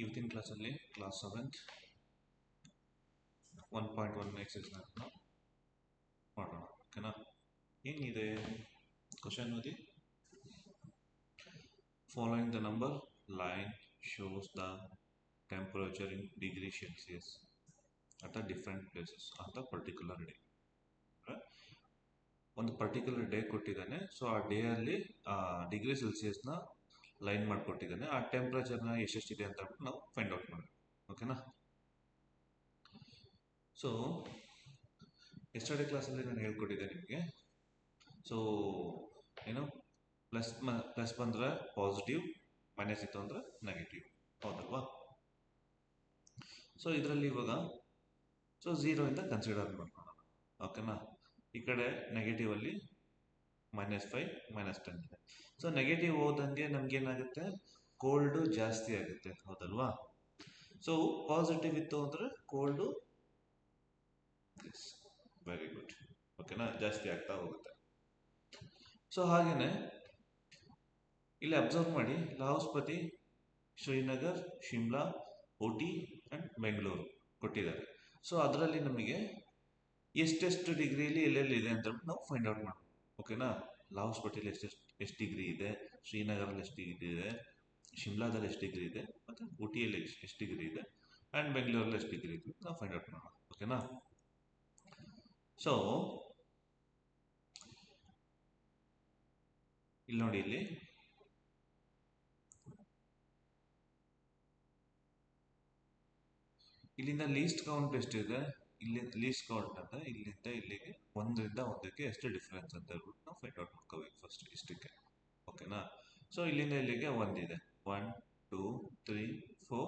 ಇವತ್ತಿನ ಕ್ಲಾಸಲ್ಲಿ class 7th 1.1 ಎಕ್ಸೈಸ್ನ ಮಾಡೋಣ. ಓಕೆನಾ? ಏನಿದೆ ಕ್ವಶನ್ ಓದಿ. Following the number line shows the temperature in degree Celsius at the different places ಅಂತ ಪರ್ಟಿಕ್ಯುಲರ್ ಡೇ. ಒಂದು ಪರ್ಟಿಕ್ಯುಲರ್ ಡೇ ಕೊಟ್ಟಿದ್ದಾನೆ. ಸೊ ಆ ಡೇ ಅಲ್ಲಿ ಡಿಗ್ರಿ ಸೆಲ್ಸಿಯಸ್ನ ಲೈನ್ ಮಾಡಿಕೊಟ್ಟಿದ್ದಾನೆ. ಆ ಟೆಂಪ್ರೇಚರ್ನ ಎಷ್ಟೆಷ್ಟಿದೆ ಅಂತ ಹೇಳ್ಬಿಟ್ಟು ನಾವು ಫೈಂಡ್ ಔಟ್ ಮಾಡಬೇಕು. ಓಕೆನಾ? ಸೊ ಎಸ್ಟರ್ಡೇ ಕ್ಲಾಸಲ್ಲಿ ನಾನು ಹೇಳ್ಕೊಟ್ಟಿದ್ದೆ ನಿಮಗೆ. ಸೊ ಏನು ಪ್ಲಸ್ ಬಂದರೆ ಪಾಸಿಟಿವ್, ಮೈನಸ್ ಇತ್ತು ಅಂದರೆ ನೆಗೆಟಿವ್, ಹೌದಲ್ವಾ? ಸೊ ಇದರಲ್ಲಿ ಇವಾಗ ಝೀರೋಯಿಂದ ಕನ್ಸಿಡರ್ ಮಾಡ್ಕೊಳ್ಳೋಣ. ಓಕೆನಾ? ಈ ಕಡೆ ನೆಗೆಟಿವಲ್ಲಿ -5 -10 ಇದೆ. ಸೊ ನೆಗೆಟಿವ್ ಹೋದಂಗೆ ನಮಗೇನಾಗುತ್ತೆ, ಕೋಲ್ಡು ಜಾಸ್ತಿ ಆಗುತ್ತೆ, ಹೌದಲ್ವಾ? ಸೊ ಪಾಸಿಟಿವ್ ಇತ್ತು ಅಂದರೆ ಕೋಲ್ಡು ವೆರಿ ಗುಡ್. ಓಕೆನಾ? ಜಾಸ್ತಿ ಆಗ್ತಾ ಹೋಗುತ್ತೆ. ಸೊ ಹಾಗೇನೆ ಇಲ್ಲಿ ಅಬ್ಸರ್ವ್ ಮಾಡಿ, ಲಾಹೌಸ್ಪತಿ, ಶ್ರೀನಗರ್, ಶಿಮ್ಲಾ, ಊಟಿ ಆ್ಯಂಡ್ ಬೆಂಗಳೂರು ಕೊಟ್ಟಿದ್ದಾರೆ. ಸೊ ಅದರಲ್ಲಿ ನಮಗೆ ಎಷ್ಟೆಷ್ಟು ಡಿಗ್ರಿಲಿ ಎಲ್ಲೆಲ್ಲಿ ಇದೆ ಅಂತ ನಾವು ಫೈಂಡ್ ಔಟ್ ಮಾಡಬೇಕು. ಓಕೆನಾ? ಲಾಹೌಸ್ಪತಿಲಿ ಎಷ್ಟು ಡಿಗ್ರಿ ಇದೆ, ಶ್ರೀನಗರಲ್ಲಿ ಎಷ್ಟು ಡಿಗ್ರಿ ಇದೆ, ಶಿಮ್ಲಾದಲ್ಲಿ ಎಷ್ಟು ಡಿಗ್ರಿ ಇದೆ, ಮತ್ತು ಊಟಿಯಲ್ಲಿ ಎಷ್ಟು ಡಿಗ್ರಿ ಇದೆ, ಆ್ಯಂಡ್ ಬೆಂಗಳೂರಲ್ಲಿ ಎಷ್ಟು ಡಿಗ್ರಿ ಇದೆ ನಾವು ಫೈಂಡ್ ಔಟ್ ಮಾಡೋಣ. ಓಕೆನಾ? ಸೊ ಇಲ್ಲಿ ನೋಡಿ, ಇಲ್ಲಿ ಇಲ್ಲಿಂದ ಲೀಸ್ಟ್ ಕೌಂಟ್ ಎಷ್ಟಿದೆ, ಇಲ್ಲಿ ಲೀಸ್ಟ್ ಕೌಂಟ್ ಅಂದರೆ ಇಲ್ಲಿಂದ ಇಲ್ಲಿಗೆ 1ರಿಂದ 1ಕ್ಕೆ ಎಷ್ಟು ಡಿಫ್ರೆನ್ಸ್ ಅಂತ ಹೇಳ್ಬಿಟ್ಟು ನಾವು ಫೈಂಡ್ ಔಟ್ ಮಾಡ್ಕೋಬೇಕು ಫಸ್ಟ್ ಇಷ್ಟಕ್ಕೆ. ಓಕೆನಾ? ಸೊ ಇಲ್ಲಿಂದ ಇಲ್ಲಿಗೆ 1 ಇದೆ. 1 2 3 4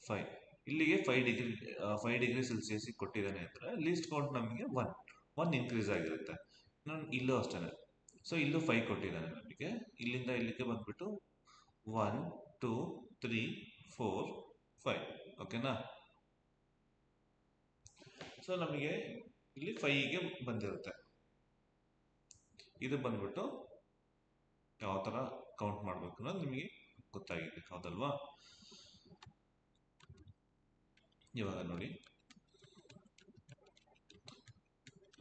5 ಇಲ್ಲಿಗೆ 5 ಡಿಗ್ರಿ ಸೆಲ್ಸಿಯಸ್ಗೆ ಕೊಟ್ಟಿದ್ದಾನೆ ಅಂದರೆ ಲೀಸ್ಟ್ ಕೌಂಟ್ ನಮಗೆ 1 ಇನ್ಕ್ರೀಸ್ ಆಗಿರುತ್ತೆ. ನಾನು ಇಲ್ಲೂ ಅಷ್ಟೇ. ಸೊ ಇಲ್ಲೂ 5 ಕೊಟ್ಟಿದ್ದಾನೆ ನಮಗೆ. ಇಲ್ಲಿಂದ ಇಲ್ಲಿಗೆ ಬಂದ್ಬಿಟ್ಟು 1 2 3 4 5. ಓಕೆನಾ? ಸೊ ನಮಗೆ ಇಲ್ಲಿ 5ಗೆ ಬಂದಿರುತ್ತೆ. ಇದು ಬಂದ್ಬಿಟ್ಟು ಯಾವ ಥರ ಕೌಂಟ್ ಮಾಡಬೇಕು ಅನ್ನೋದು ನಿಮಗೆ ಗೊತ್ತಾಗಿದೆ, ಹೌದಲ್ವಾ? ಇವಾಗ ನೋಡಿ,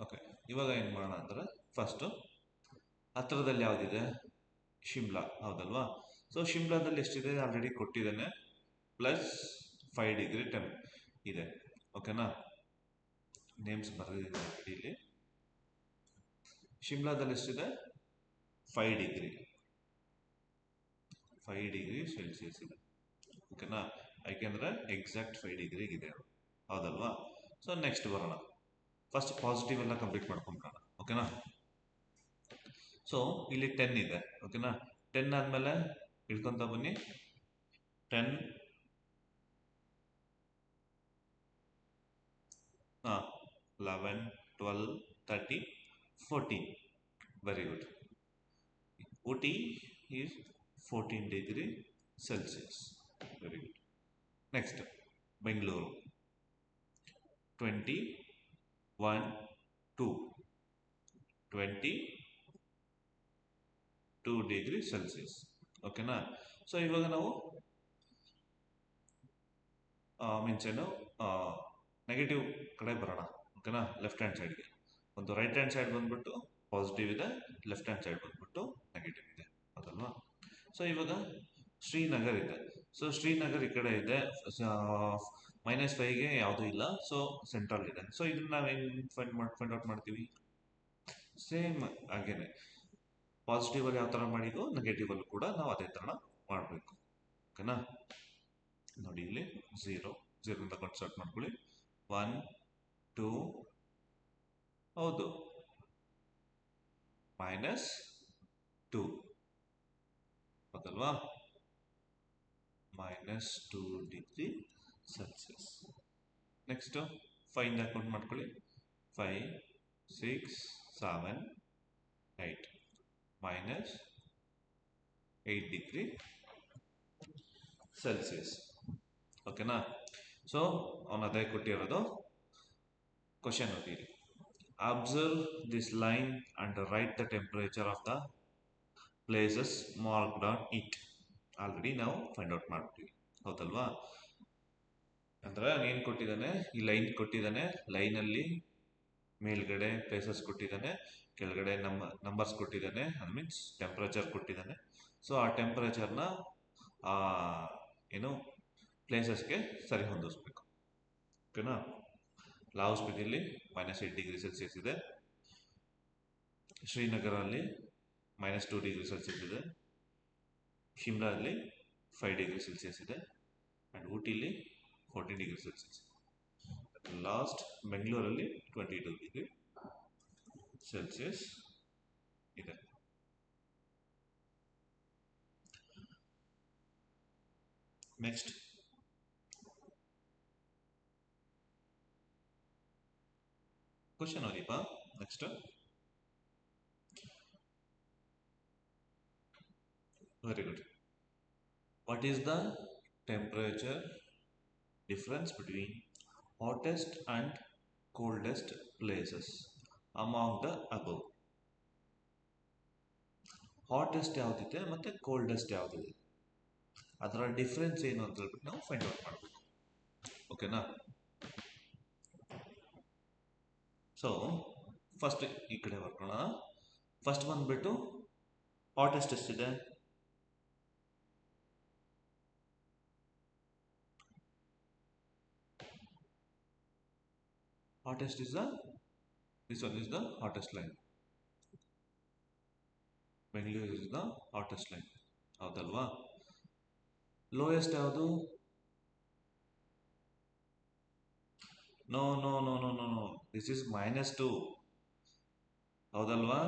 ಓಕೆ, ಇವಾಗ ಏನು ಮಾಡೋಣ ಅಂದರೆ ಫಸ್ಟು ಹತ್ತಿರದಲ್ಲಿ ಯಾವುದಿದೆ, ಶಿಮ್ಲಾ, ಹೌದಲ್ವಾ? ಸೊ ಶಿಮ್ಲಾದಲ್ಲಿ ಎಷ್ಟಿದೆ ಆಲ್ರೆಡಿ ಕೊಟ್ಟಿದ್ದಾನೆ, +5 ಡಿಗ್ರಿ ಇದೆ. ಓಕೆನಾ? ನೇಮ್ಸ್ ಬರೆದಿದೆ ಇಲ್ಲಿ. ಶಿಮ್ಲಾದಲ್ಲಿ ಎಷ್ಟಿದೆ, 5 ಡಿಗ್ರಿ ಸೆಲ್ಸಿಯಸ್ ಇದೆ. ಓಕೆನಾ? ಯಾಕೆಂದರೆ ಎಕ್ಸಾಕ್ಟ್ 5 ಡಿಗ್ರಿಗಿದೆ, ಹೌದಲ್ವಾ? ಸೊ ನೆಕ್ಸ್ಟ್ ಬರೋಣ, ಫಸ್ಟ್ ಪಾಸಿಟಿವ್ ಎಲ್ಲ ಕಂಪ್ಲೀಟ್ ಮಾಡ್ಕೊಂಡ್ಬಿಡೋಣ. ಓಕೆನಾ? ಸೊ ಇಲ್ಲಿ 10 ಇದೆ. ಓಕೆನಾ? 10 ಆದಮೇಲೆ ಇಟ್ಕೊತಾ ಬನ್ನಿ. 10 11 12 13 14. Very good. Ooty is 14 degree Celsius. Very good. Next Bengaluru 21 2 22 degree Celsius. ಓಕೆನಾ? ಸೊ ಇವಾಗ ನಾವು ಮೀನ್ಸ್ ಏನು ನೆಗೆಟಿವ್ ಕಡೆ ಬರೋಣ. ಓಕೆನಾ? ಲೆಫ್ಟ್ ಹ್ಯಾಂಡ್ ಸೈಡ್ಗೆ ಒಂದು ರೈಟ್ ಹ್ಯಾಂಡ್ ಸೈಡ್ ಬಂದ್ಬಿಟ್ಟು ಪಾಸಿಟಿವ್ ಇದೆ, ಲೆಫ್ಟ್ ಹ್ಯಾಂಡ್ ಸೈಡ್ ಬಂದ್ಬಿಟ್ಟು ನೆಗೆಟಿವ್ ಇದೆ, ಹೌದಲ್ವಾ? ಸೊ ಇವಾಗ ಶ್ರೀನಗರ್ ಇದೆ. ಸೊ ಶ್ರೀನಗರ್ ಈ ಕಡೆ ಇದೆ, -5ಗೆ ಯಾವುದೂ ಇಲ್ಲ, ಸೊ ಸೆಂಟ್ರಲ್ ಇದೆ. ಸೊ ಇದನ್ನ ನಾವು ಹೆಂಗೆ ಫೈಂಡ್ ಔಟ್ ಮಾಡ್ತೀವಿ? ಸೇಮ್ ಹಾಗೇನೆ ಪಾಸಿಟಿವ್ ಅಲ್ಲಿ ಯಾವ ಥರ ಮಾಡಿದ್ವು, ನೆಗೆಟಿವ್ ಅಲ್ಲೂ ಕೂಡ ನಾವು ಅದೇ ಥರ ಮಾಡಬೇಕು. ಓಕೆನಾ? ನೋಡಿ, ಇಲ್ಲಿ 0ರಿಂದ ಸ್ಟಾರ್ಟ್ ಮಾಡ್ಕೊಳ್ಳಿ. 1 2 ಹೌದು, -2, ಹೌದಲ್ವಾ? -2 ಡಿಗ್ರಿ ಸೆಲ್ಸಿಯಸ್. ನೆಕ್ಸ್ಟ್ 5ಇಂದ ಕೌಂಟ್ ಮಾಡ್ಕೊಳ್ಳಿ. 5 6 7 8 -8 ಡಿಗ್ರಿ ಸೆಲ್ಸಿಯಸ್. ಓಕೆನಾ? ಸೊ ಅವನು ಅದೇ ಕೊಟ್ಟಿರೋದು. ಕ್ವಶನ್ ಓದಿರಿ. Observe this line and write the temperature of the places marked on it. Already ನಾವು ಫೈಂಡ್ ಔಟ್ ಮಾಡ್ತೀವಿ, ಹೌದಲ್ವಾ? ಅಂದ್ರೆ ಏನು ಕೊಟ್ಟಿದ್ದಾನೆ, ಈ ಲೈನ್ ಕೊಟ್ಟಿದ್ದಾನೆ, ಲೈನಲ್ಲಿ ಮೇಲ್ಗಡೆ ಪ್ಲೇಸಸ್ ಕೊಟ್ಟಿದ್ದಾನೆ, ಕೆಳಗಡೆ ನಂಬರ್ಸ್ ಕೊಟ್ಟಿದ್ದಾನೆ, ಅದು ಮೀನ್ಸ್ ಟೆಂಪ್ರೇಚರ್ ಕೊಟ್ಟಿದ್ದಾನೆ. ಸೊ ಆ ಟೆಂಪ್ರೇಚರ್ನ ಆ ಏನು ಪ್ಲೇಸಸ್ಗೆ ಸರಿ ಹೊಂದಿಸ್ಬೇಕು. ಓಕೆನಾ. ಲಾಹೌಸ್ಪಿತಿಯಲ್ಲಿ -8 ಡಿಗ್ರಿ ಸೆಲ್ಸಿಯಸ್ ಇದೆ, ಶ್ರೀನಗರಲ್ಲಿ -2 ಡಿಗ್ರಿ ಸೆಲ್ಸಿಯಸ್ ಇದೆ, ಶಿಮ್ಲಾದಲ್ಲಿ 5 ಡಿಗ್ರಿ ಸೆಲ್ಸಿಯಸ್ ಇದೆ, ಆ್ಯಂಡ್ ಊಟಿಲಿ 14 ಡಿಗ್ರಿ ಸೆಲ್ಸಿಯಸ್. ಲಾಸ್ಟ್ ಬೆಂಗಳೂರಲ್ಲಿ 22 ಡಿಗ್ರಿ ಸೆಲ್ಸಿಯಸ್ ಇದೆ. ನೆಕ್ಸ್ಟ್ ಕ್ವಶನ್ ಓದಿಪ್ಪ. Next very good. What is the temperature difference between hottest and coldest places among the above? Hottest ಯಾವುದಿದೆ ಮತ್ತು ಕೋಲ್ಡೆಸ್ಟ್ ಯಾವುದಿದೆ, ಅದರ ಡಿಫ್ರೆನ್ಸ್ ಏನು ಅಂತ ಹೇಳ್ಬಿಟ್ಟು ನಾವು ಫೈಂಡ್ ಔಟ್ ಮಾಡಬೇಕು. ಓಕೆನಾ. ಸೊ ಫಸ್ಟ್ ಈ ಕಡೆ ಬರ್ಕೋಣ. ಫಸ್ಟ್ ಬಂದ್ಬಿಟ್ಟು ಹಾಟೆಸ್ಟ್ ಎಷ್ಟಿದೆ, hottest is the, this one is the hottest line. Bengaluru is the hottest line, ಹೌದಲ್ವಾ. ಲೋಯೆಸ್ಟ್ ಯಾವುದು, no no no no no no, this is -2, ಹೌದಲ್ವಾ.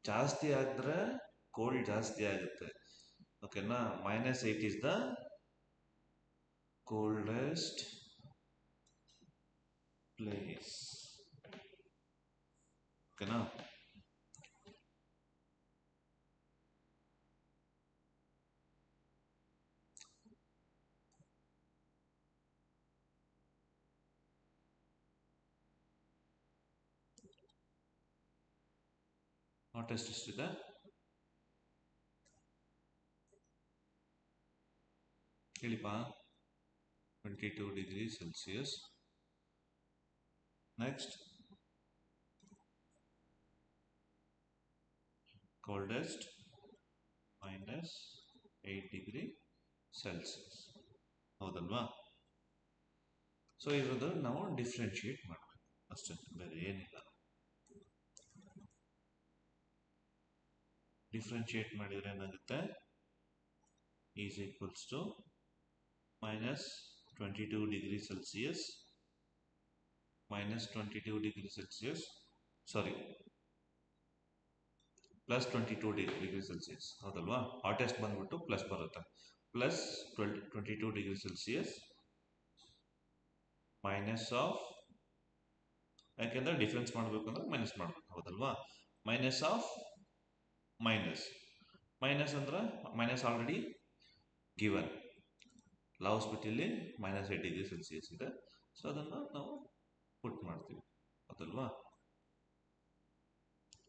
ಜಾಸ್ತಿ ಆದರೆ ಕೋಲ್ಡ್ ಜಾಸ್ತಿ ಆಗುತ್ತೆ. ಓಕೆನಾ. -8 ಇಸ್ ದ ಕೋಲ್ಡೆಸ್ಟ್ ಪ್ಲೇಸ್. ಓಕೆನಾ. ಹಾಟೆಸ್ಟ್ ಎಷ್ಟಿದೆ, ಹೇಳಿಪ್ಪ. 22 degree Celsius. Next coldest -8 degree Celsius, ಹೌದಲ್ವಾ. ಸೊ ಇರೋದು ನಾವು ಡಿಫ್ರೆನ್ಶಿಯೇಟ್ ಮಾಡಬೇಕು ಅಷ್ಟೇ, ಬೇರೆ ಏನಿಲ್ಲ. ಡಿಫ್ರೆನ್ಶಿಯೇಟ್ ಮಾಡಿದರೆ ಏನಾಗುತ್ತೆ, is equals to -22 degree Celsius -22 degree Celsius, sorry +22 degree Celsius, ಹೌದಲ್ವಾ. ಹಾಟೆಸ್ಟ್ ಬಂದ್ಬಿಟ್ಟು ಪ್ಲಸ್ ಬರುತ್ತೆ, +22 ಡಿಗ್ರಿ ಸೆಲ್ಸಿಯಸ್ ಮೈನಸ್ ಆಫ್, ಯಾಕೆಂದರೆ ಡಿಫ್ರೆನ್ಸ್ ಮಾಡಬೇಕು ಅಂದರೆ ಮೈನಸ್ ಮಾಡಬೇಕು, ಹೌದಲ್ವಾ. ಮೈನಸ್ ಆಫ್ ಮೈನಸ್, ಮೈನಸ್ ಅಂದ್ರೆ ಮೈನಸ್ ಆಲ್ರೆಡಿ ಗಿವನ್. ಲಾಹೌಸ್ಪಿತಿಯಲ್ಲಿ -8 ಡಿಗ್ರಿ ಸೆಲ್ಸಿಯಸ್ ಇದೆ, ಸೊ ಅದನ್ನು ನಾವು ಪುಟ್ ಮಾಡ್ತೀವಿ, ಹೌದಲ್ವಾ.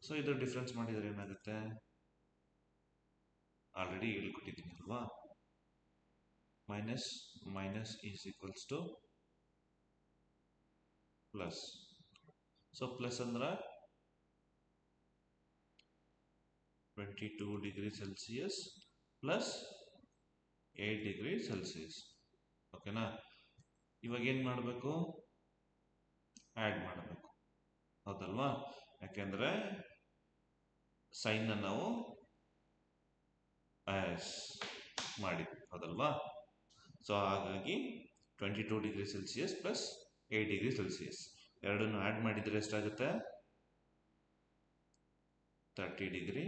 ಸೊ ಇದು ಡಿಫ್ರೆನ್ಸ್ ಮಾಡಿದರೆ ಏನಾಗುತ್ತೆ, ಆಲ್ರೆಡಿ ಹೇಳ್ಕೊಟ್ಟಿದ್ದೀನಿ ಅಲ್ವಾ. Minus minus is equals to plus. So plus ಅಂದ್ರೆ 22 degree Celsius plus 8 degree Celsius. ಓಕೆನಾ. ಇವಾಗ ಏನು ಮಾಡಬೇಕು, ಆ್ಯಡ್ ಮಾಡಬೇಕು, ಹೌದಲ್ವಾ. ಯಾಕೆಂದರೆ ಸೈನ್ನ ನಾವು ಆ್ಯಸ್ ಮಾಡಿದ್ವಿ, ಹೌದಲ್ವಾ. ಸೊ ಹಾಗಾಗಿ 22 degree Celsius plus 8 degree Celsius ಎರಡನ್ನು ಆ್ಯಡ್ ಮಾಡಿದರೆ ಎಷ್ಟಾಗುತ್ತೆ, 30 ಡಿಗ್ರಿ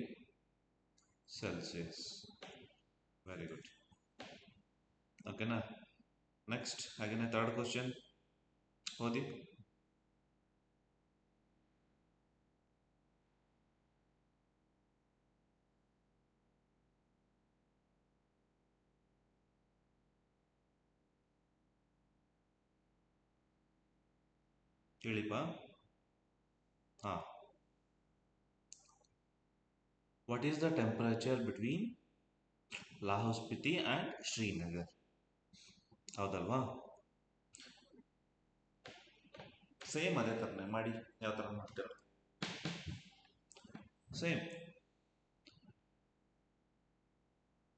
ಸೆಲ್ಸಿಯಸ್. Very good. ಓಕೆನಾ. ನೆಕ್ಸ್ಟ್ ಹಾಗೇನೆ ಥರ್ಡ್ ಕ್ವಶನ್ ಓದಿ. ಹೇಳಿಪ್ಪ. ಹಾಂ. What is the temperature between ಲಾಹೌಸ್ಪಿತಿ and Srinagar, ಹೌದಲ್ವಾ. ಸೇಮ್ ಅದೇ ಥರನೇ ಮಾಡಿ. ಯಾವ ಥರ ಮಾಡ್ತೀರ? ಸೇಮ್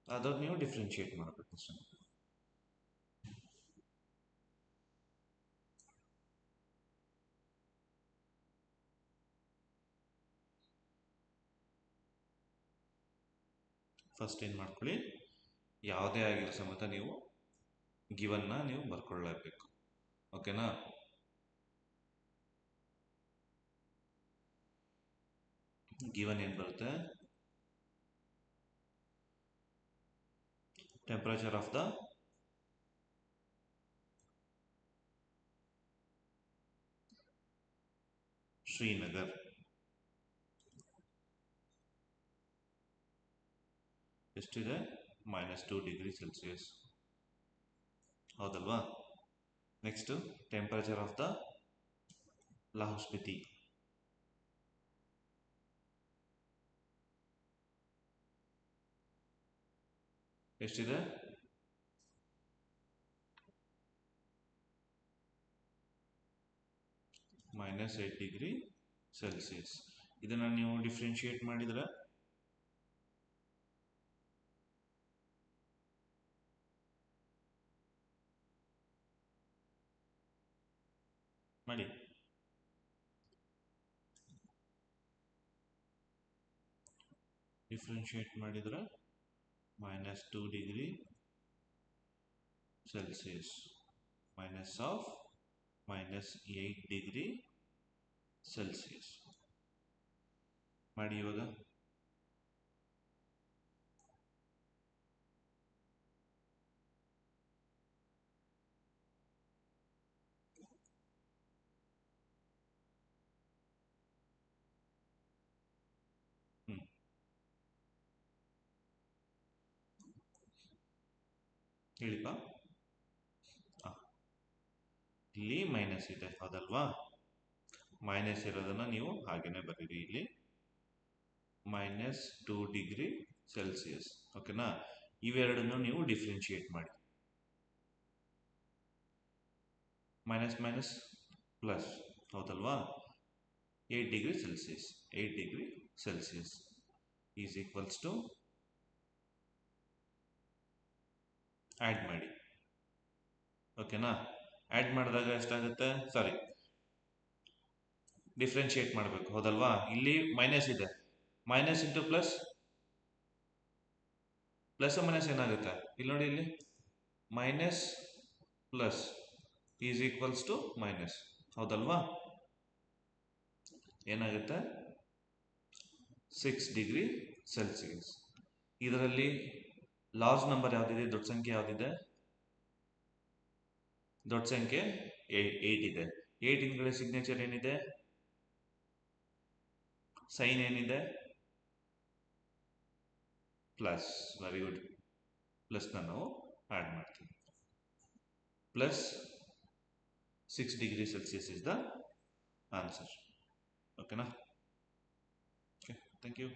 ಅದ್ರ ನೀವು ಡಿಫ್ರೆನ್ಶಿಯೇಟ್ ಮಾಡಬೇಕು ಅಷ್ಟೇ. ಫಸ್ಟ್ ಏನು ಮಾಡ್ಕೊಳ್ಳಿ, ಯಾವುದೇ ಆಗಿರೋ ಸಮೇತ ನೀವು ಗಿವನ್ನ ನೀವು ಬರ್ಕೊಳ್ಳೇಬೇಕು. ಓಕೆನಾ? ಗಿವನ್ ಏನು ಬರುತ್ತೆ? ಟೆಂಪರೇಚರ್ ಆಫ್ ದ ಶ್ರೀನಗರ್ ಎಷ್ಟಿದೆ? -2 ಡಿಗ್ರಿ ಸೆಲ್ಸಿಯಸ್. ಹೌದಲ್ವಾ? Next temperature of the Lahaul Spiti ಎಷ್ಟಿದೆ? -8 ಡಿಗ್ರಿ ಸೆಲ್ಸಿಯಸ್. ಇದನ್ನು ನೀವು ಡಿಫ್ರೆನ್ಶಿಯೇಟ್ ಮಾಡಿದ್ರೆ ಮಾಡಿ. ಡಿಫ್ರೆನ್ಶಿಯೇಟ್ ಮಾಡಿದ್ರೆ -2 degree Celsius minus of -8 degree Celsius ಮಾಡಿ. ಇವಾಗ ಹೇಳಿಪ್ಪ. ಇಲ್ಲಿ ಮೈನಸ್ ಇದೆ, ಹೌದಲ್ವಾ? ಮೈನಸ್ ಇರೋದನ್ನ ನೀವು ಹಾಗೇನೆ ಬರೀರಿ. ಇಲ್ಲಿ -2 ಡಿಗ್ರಿ ಸೆಲ್ಸಿಯಸ್. ಓಕೆನಾ? ಇವೆರಡನ್ನು ನೀವು ಡಿಫ್ರೆನ್ಶಿಯೇಟ್ ಮಾಡಿ. ಮೈನಸ್ ಮೈನಸ್ ಪ್ಲಸ್, ಹೌದಲ್ವಾ? 8 degree Celsius. 8 degree Celsius is equals to add ಮಾಡಿ. ಓಕೆನಾ? ಆ್ಯಡ್ ಮಾಡಿದಾಗ ಎಷ್ಟಾಗುತ್ತೆ? ಸಾರಿ, ಡಿಫ್ರೆನ್ಶಿಯೇಟ್ ಮಾಡಬೇಕು, ಹೌದಲ್ವಾ? ಇಲ್ಲಿ ಮೈನಸ್ ಇದೆ, minus into plus, plus minus ಏನಾಗುತ್ತೆ? ಇಲ್ಲಿ ನೋಡಿ, ಇಲ್ಲಿ minus plus is equals to minus, ಹೌದಲ್ವಾ? ಏನಾಗುತ್ತೆ? 6 ಡಿಗ್ರಿ ಸೆಲ್ಸಿಯಸ್. ಇದರಲ್ಲಿ ಲಾರ್ಜ್ ನಂಬರ್ ಯಾವುದಿದೆ? ದೊಡ್ಡ ಸಂಖ್ಯೆ ಯಾವುದಿದೆ? ದೊಡ್ಡ ಸಂಖ್ಯೆ 8 ಇದೆ. 8 ಹಿಂದ್ಗಡೆ ಸಿಗ್ನೇಚರ್ ಏನಿದೆ? ಸೈನ್ ಏನಿದೆ? ಪ್ಲಸ್. Very good. ಪ್ಲಸ್ನ ನಾವು ಆ್ಯಡ್ ಮಾಡ್ತೀವಿ. Plus 6 degree Celsius is the answer. ಓಕೆನಾ? Okay, thank you.